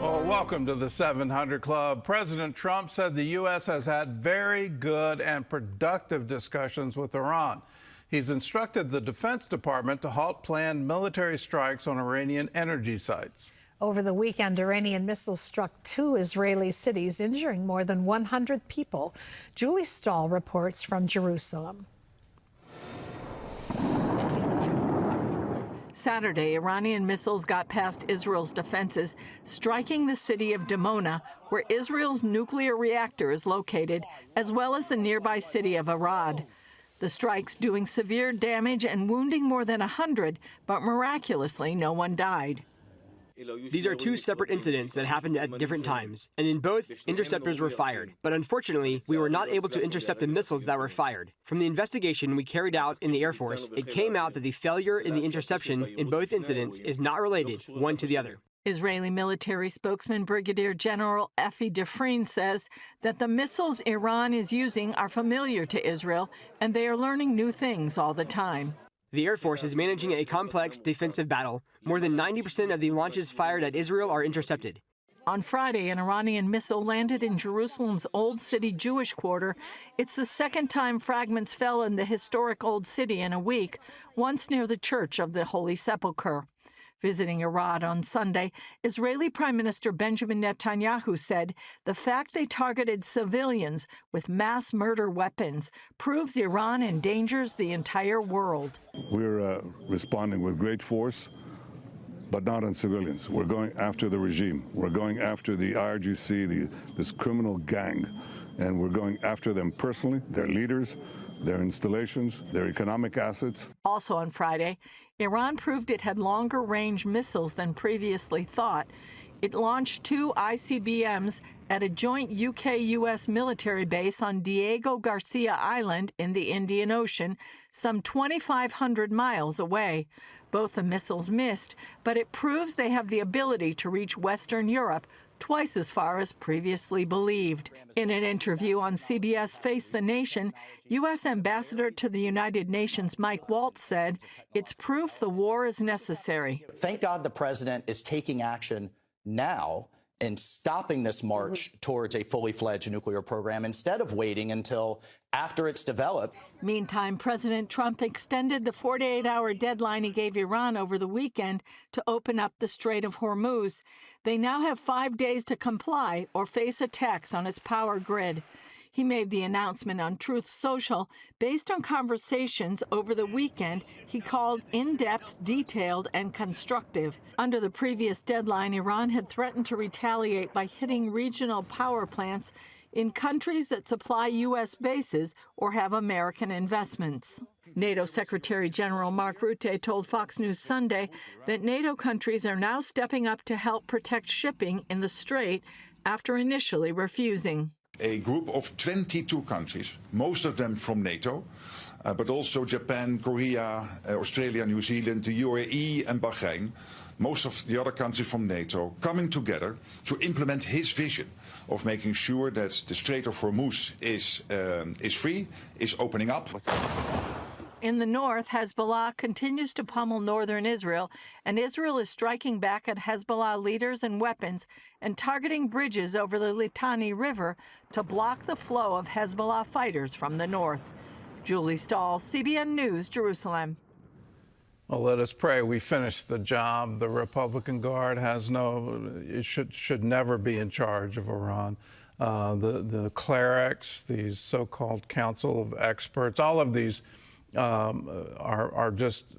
Well, welcome to the 700 Club. President Trump said the U.S. has had very good and productive discussions with Iran. He's instructed the Defense Department to halt planned military strikes on Iranian energy sites. Over the weekend, Iranian missiles struck 2 Israeli cities, injuring more than 100 people. Julie Stahl reports from Jerusalem. Saturday, Iranian missiles got past Israel's defenses, striking the city of Dimona, where Israel's nuclear reactor is located, as well as the nearby city of Arad. The strikes doing severe damage and wounding more than 100, but miraculously no one died. These are 2 separate incidents that happened at different times, and in both, interceptors were fired. But unfortunately, we were not able to intercept the missiles that were fired. From the investigation we carried out in the Air Force, it came out that the failure in the interception in both incidents is not related one to the other. Israeli military spokesman Brigadier General Efi Defrin says that the missiles Iran is using are familiar to Israel, and they are learning new things all the time. The Air Force is managing a complex defensive battle. More than 90% of the launches fired at Israel are intercepted. On Friday, an Iranian missile landed in Jerusalem's Old City Jewish quarter. It's the second time fragments fell in the historic Old City in a week, once near the Church of the Holy Sepulchre. Visiting Arad on Sunday, Israeli Prime Minister Benjamin Netanyahu said the fact they targeted civilians with mass murder weapons proves Iran endangers the entire world. We're responding with great force, but not on civilians. We're going after the regime. We're going after the IRGC, this criminal gang, and we're going after them personally, their leaders, their installations, their economic assets. Also on Friday, Iran proved it had longer-range missiles than previously thought. It launched 2 ICBMs at a joint UK-US military base on Diego Garcia Island in the Indian Ocean, some 2,500 miles away. Both the missiles missed, but it proves they have the ability to reach Western Europe, twice as far as previously believed. In an interview on CBS Face the Nation, U.S. Ambassador to the United Nations Mike Waltz said, it's proof the war is necessary. Thank God the president is taking action now and stopping this march towards a fully fledged nuclear program instead of waiting until after it's developed. Meantime, President Trump extended the 48-hour deadline he gave Iran over the weekend to open up the Strait of Hormuz. They now have 5 days to comply or face attacks on its power grid. He made the announcement on Truth Social based on conversations over the weekend he called in-depth, detailed, and constructive. Under the previous deadline, Iran had threatened to retaliate by hitting regional power plants in countries that supply U.S. bases or have American investments. NATO Secretary General Mark Rutte told Fox News Sunday that NATO countries are now stepping up to help protect shipping in the Strait after initially refusing. A group of 22 countries, most of them from NATO, but also Japan, Korea, Australia, New Zealand, the UAE and Bahrain, most of the other countries from NATO, coming together to implement his vision of making sure that the Strait of Hormuz is free, is opening up. In the north, Hezbollah continues to pummel northern Israel, and Israel is striking back at Hezbollah leaders and weapons and targeting bridges over the Litani River to block the flow of Hezbollah fighters from the north. Julie Stahl, CBN News, Jerusalem. Well, let us pray we finish the job. The Republican Guard it should never be in charge of Iran. The clerics, these so-called council of experts, all of these are just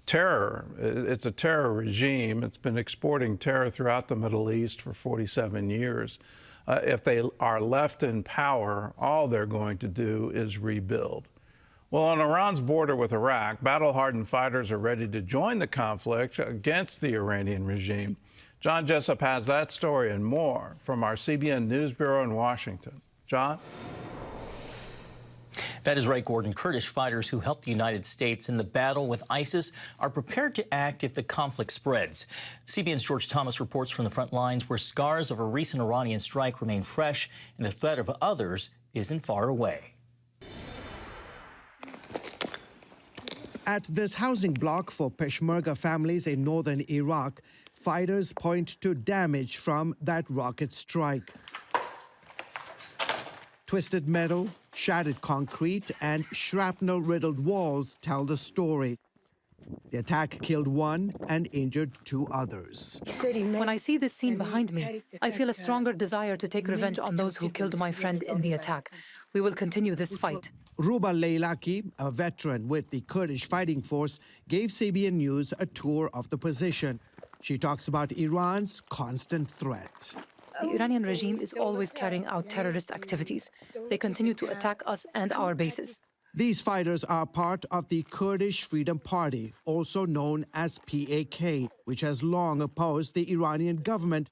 terror. It's a terror regime. It's been exporting terror throughout the Middle East for 47 years. If they are left in power, all they're going to do is rebuild. Well, on Iran's border with Iraq, battle-hardened fighters are ready to join the conflict against the Iranian regime. John Jessup has that story and more from our CBN News Bureau in Washington. John? That is right, Gordon. Kurdish fighters who helped the United States in the battle with ISIS are prepared to act if the conflict spreads. CBN's George Thomas reports from the front lines where scars of a recent Iranian strike remain fresh and the threat of others isn't far away. At this housing block for Peshmerga families in northern Iraq, fighters point to damage from that rocket strike. Twisted metal, shattered concrete, and shrapnel-riddled walls tell the story. The attack killed one and injured two others. When I see this scene behind me, I feel a stronger desire to take revenge on those who killed my friend in the attack. We will continue this fight. Ruba Leylaki, a veteran with the Kurdish fighting force, gave CBN News a tour of the position. She talks about Iran's constant threat. The Iranian regime is always carrying out terrorist activities. They continue to attack us and our bases. These fighters are part of the Kurdish Freedom Party, also known as PAK, which has long opposed the Iranian government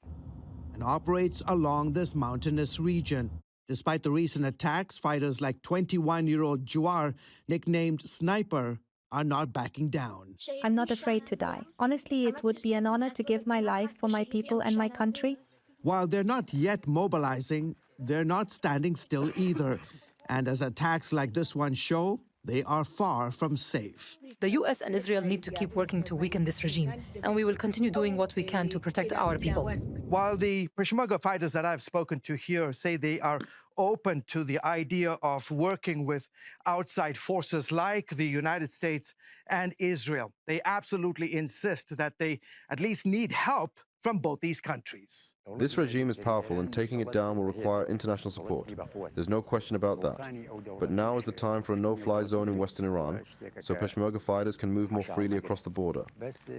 and operates along this mountainous region. Despite the recent attacks, fighters like 21-year-old Juar, nicknamed Sniper, are not backing down. I'm not afraid to die. Honestly, it would be an honor to give my life for my people and my country. While they're not yet mobilizing, they're not standing still either. And as attacks like this one show, they are far from safe. The U.S. and Israel need to keep working to weaken this regime, and we will continue doing what we can to protect our people. While the Peshmerga fighters that I've spoken to here say they are open to the idea of working with outside forces like the United States and Israel, they absolutely insist that they at least need help from both these countries. This regime is powerful, and taking it down will require international support. There's no question about that. But now is the time for a no-fly zone in western Iran, so Peshmerga fighters can move more freely across the border.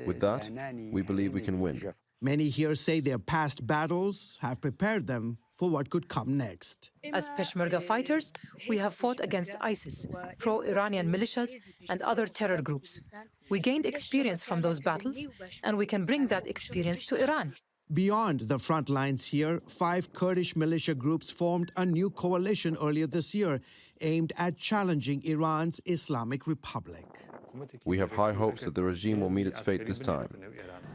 With that, we believe we can win. Many here say their past battles have prepared them for what could come next. As Peshmerga fighters, we have fought against ISIS, pro-Iranian militias, and other terror groups. We gained experience from those battles, and we can bring that experience to Iran. Beyond the front lines here, 5 Kurdish militia groups formed a new coalition earlier this year aimed at challenging Iran's Islamic Republic. We have high hopes that the regime will meet its fate this time.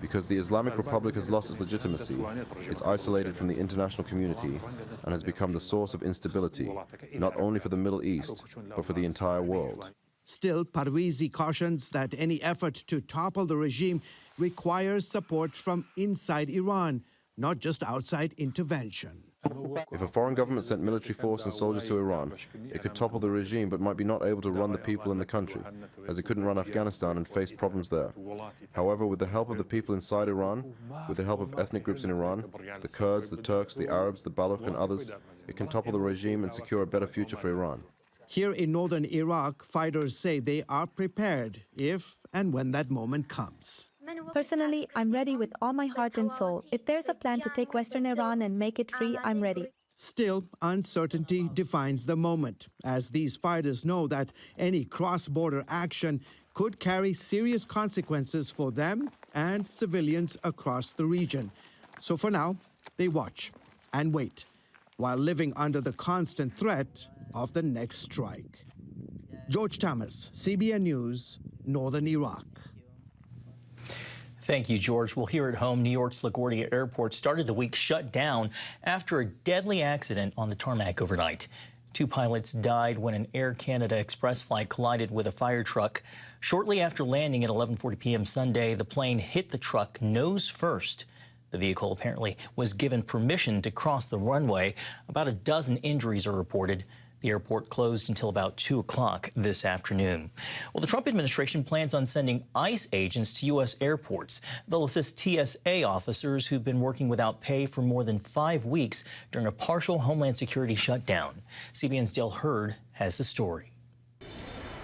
Because the Islamic Republic has lost its legitimacy, it's isolated from the international community, and has become the source of instability, not only for the Middle East, but for the entire world. Still, Parvizi cautions that any effort to topple the regime requires support from inside Iran, not just outside intervention. If a foreign government sent military force and soldiers to Iran, it could topple the regime but might be not able to run the people in the country, as it couldn't run Afghanistan and face problems there. However, with the help of the people inside Iran, with the help of ethnic groups in Iran, the Kurds, the Turks, the Arabs, the Baloch and others, it can topple the regime and secure a better future for Iran. Here in northern Iraq, fighters say they are prepared if and when that moment comes. Personally, I'm ready with all my heart and soul. If there's a plan to take Western Iran and make it free, I'm ready. Still, uncertainty defines the moment, as these fighters know that any cross-border action could carry serious consequences for them and civilians across the region. So for now, they watch and wait, while living under the constant threat of the next strike. George Thomas, CBN News, Northern Iraq. Thank you, George. Well, here at home, New York's LaGuardia Airport started the week shut down after a deadly accident on the tarmac overnight. 2 pilots died when an Air Canada Express flight collided with a fire truck. Shortly after landing at 11:40 p.m. Sunday, the plane hit the truck nose first. The vehicle apparently was given permission to cross the runway. About a dozen injuries are reported. The airport closed until about 2 o'clock this afternoon. Well, the Trump administration plans on sending ICE agents to U.S. airports. They'll assist TSA officers who've been working without pay for more than 5 weeks during a partial Homeland Security shutdown. CBN's Dale Hurd has the story.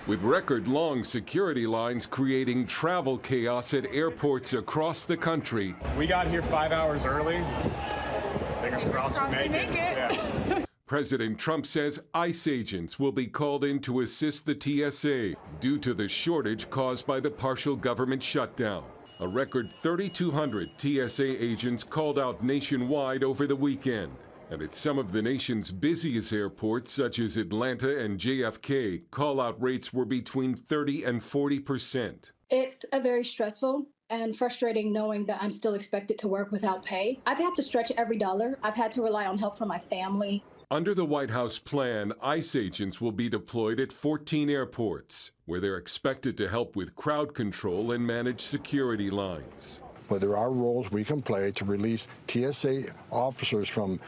With record-long security lines creating travel chaos at airports across the country. We got here 5 hours early. Fingers crossed we make it. Yeah. President Trump says ICE agents will be called in to assist the TSA due to the shortage caused by the partial government shutdown. A record 3,200 TSA agents called out nationwide over the weekend. And at some of the nation's busiest airports, such as Atlanta and JFK, call-out rates were between 30 and 40%. It's a very stressful and frustrating knowing that I'm still expected to work without pay. I've had to stretch every dollar. I've had to rely on help from my family. Under the White House plan, ICE agents will be deployed at 14 airports, where they're expected to help with crowd control and manage security lines. But there are roles we can play to release TSA officers from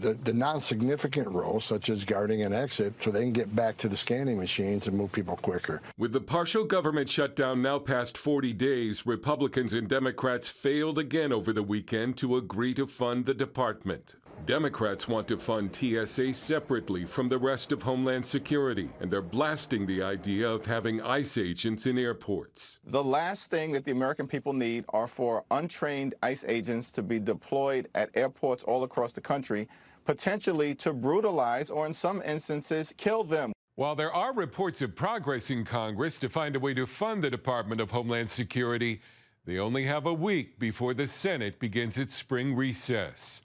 the non-significant roles, such as guarding an exit, so they can get back to the scanning machines and move people quicker. With the partial government shutdown now past 40 days, Republicans and Democrats failed again over the weekend to agree to fund the department. Democrats want to fund TSA separately from the rest of Homeland Security and are blasting the idea of having ICE agents in airports. The last thing that the American people need are for untrained ICE agents to be deployed at airports all across the country, potentially to brutalize or in some instances kill them. While there are reports of progress in Congress to find a way to fund the Department of Homeland Security, they only have a week before the Senate begins its spring recess.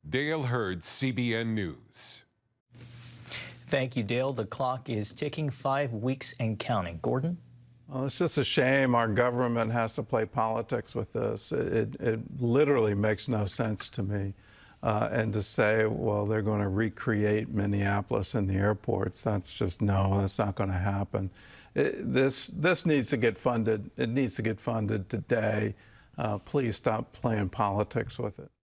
Dale Hurd, CBN News. Thank you, Dale. The clock is ticking, 5 weeks and counting. Gordon? Well, it's just a shame our government has to play politics with this. It literally makes no sense to me. And to say, well, they're going to recreate Minneapolis in the airports, that's not going to happen. This needs to get funded. It needs to get funded today. Please stop playing politics with it.